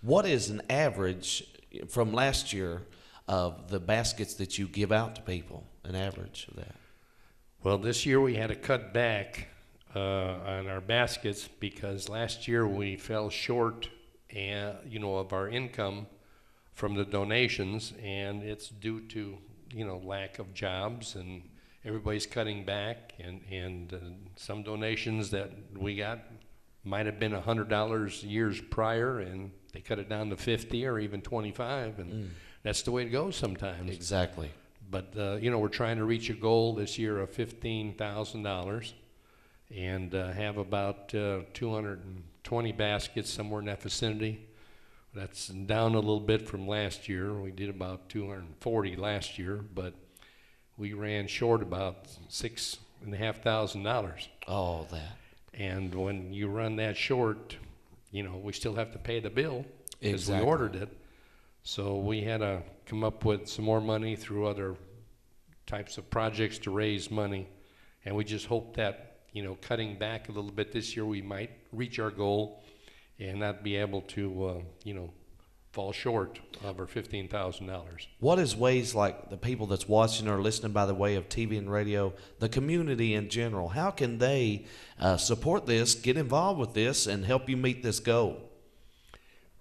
What is an average from last year of the baskets that you give out to people? An average of that? Well, this year we had to cut back on our baskets because last year we fell short, of our income from the donations, and it's due to lack of jobs, and everybody's cutting back, and some donations that we got might have been $100 years prior, and they cut it down to 50 or even 25, and that's the way it goes sometimes. Exactly. But we're trying to reach a goal this year of $15,000 and have about 220 baskets somewhere in that vicinity. That's down a little bit from last year. We did about 240 last year, but we ran short about $6,500. Oh, that. And when you run that short, we still have to pay the bill because Exactly. we ordered it. So we had to come up with some more money through other types of projects to raise money. And we just hope that, cutting back a little bit this year, we might reach our goal and not be able to, fall short of our $15,000. What is ways like the people that's watching or listening by the way of TV and radio, the community in general, how can they support this, get involved with this, and help you meet this goal?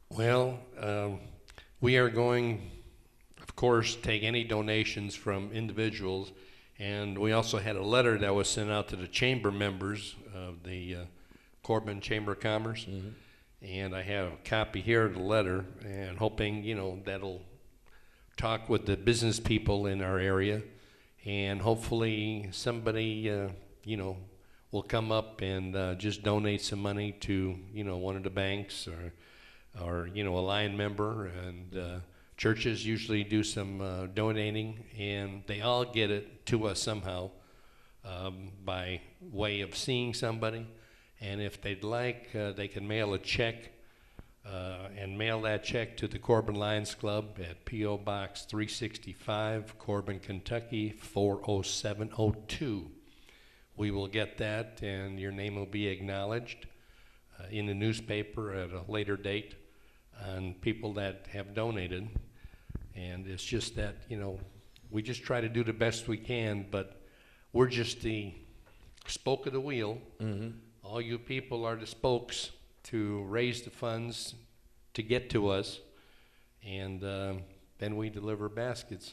Well, we are going, of course, take any donations from individuals, and we also had a letter that was sent out to the chamber members of the Corbin Chamber of Commerce. Mm-hmm. And I have a copy here of the letter, and hoping, that'll talk with the business people in our area, and hopefully somebody, will come up and just donate some money to, one of the banks or a line member, and churches usually do some donating, and they all get it to us somehow by way of seeing somebody. And if they'd like, they can mail a check and mail that check to the Corbin Lions Club at P.O. Box 365, Corbin, Kentucky 40702. We will get that, and your name will be acknowledged in the newspaper at a later date on people that have donated. And it's just that, we just try to do the best we can, but we're just the spoke of the wheel. Mm-hmm. All you people are the spokes to raise the funds to get to us, and then we deliver baskets.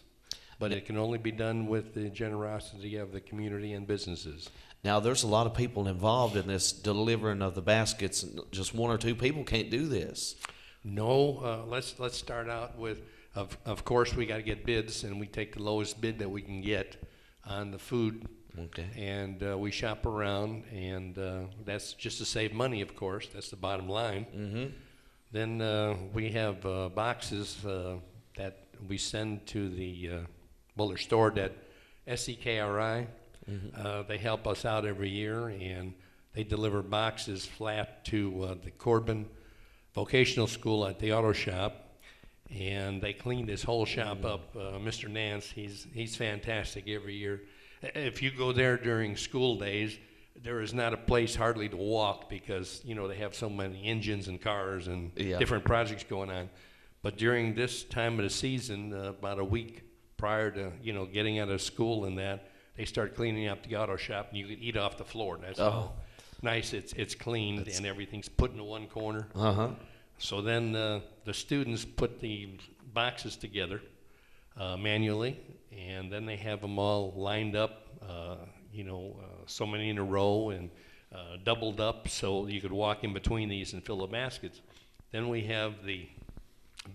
But it can only be done with the generosity of the community and businesses. Now, there's a lot of people involved in this delivering of the baskets. Just one or two people can't do this. No, let's start out with, of course, we got to get bids, and we take the lowest bid that we can get on the food. Okay. And we shop around, and that's just to save money, of course. That's the bottom line. Mm-hmm. Then we have boxes that we send to the, they're stored at SEKRI. Mm-hmm. They help us out every year, and they deliver boxes flat to the Corbin Vocational School at the auto shop, and they clean this whole shop up. Mr. Nance, he's fantastic every year. If you go there during school days, there is not a place hardly to walk because, they have so many engines and cars and different projects going on. But during this time of the season, about a week prior to, getting out of school and that, they start cleaning up the auto shop, and you can eat off the floor. That's how nice it's cleaned, and everything's put into one corner. Uh-huh. So then the students put the boxes together manually, and then they have them all lined up, so many in a row and doubled up so you could walk in between these and fill the baskets. Then we have the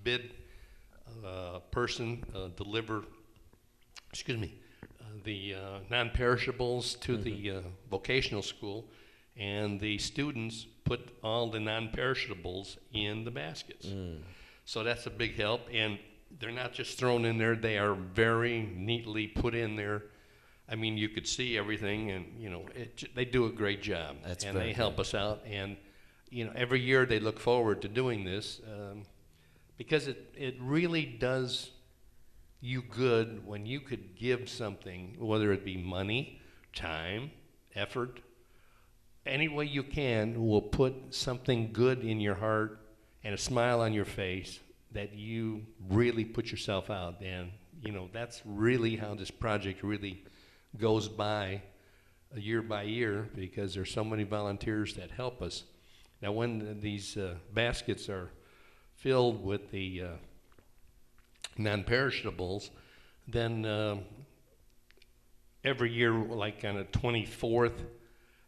bid person deliver, the non-perishables to the vocational school, and the students put all the non-perishables in the baskets. So that's a big help, and they're not just thrown in there, they are very neatly put in there. I mean, you could see everything, and they do a great job. And they help us out, and every year they look forward to doing this because it really does you good when you could give something, whether it be money, time, effort, any way you can will put something good in your heart and a smile on your face that you really put yourself out. And, that's really how this project really goes by year, because there's so many volunteers that help us. Now, when these baskets are filled with the non-perishables, then every year, like on the 24th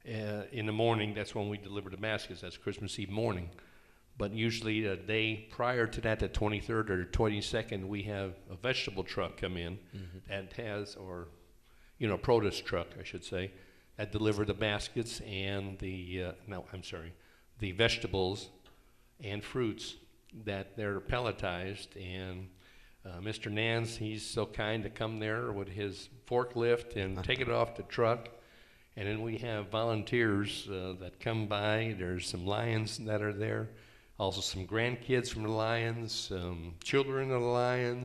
in the morning, that's when we deliver the baskets. That's Christmas Eve morning. But usually a day prior to that, the 23rd or 22nd, we have a vegetable truck come in that has, or produce truck, I should say, that deliver the baskets and the vegetables and fruits that they're pelletized. And Mr. Nance, he's so kind to come there with his forklift and take it off the truck. And then we have volunteers that come by. There's some Lions that are there, also some grandkids from the Lions, some children of the Lions.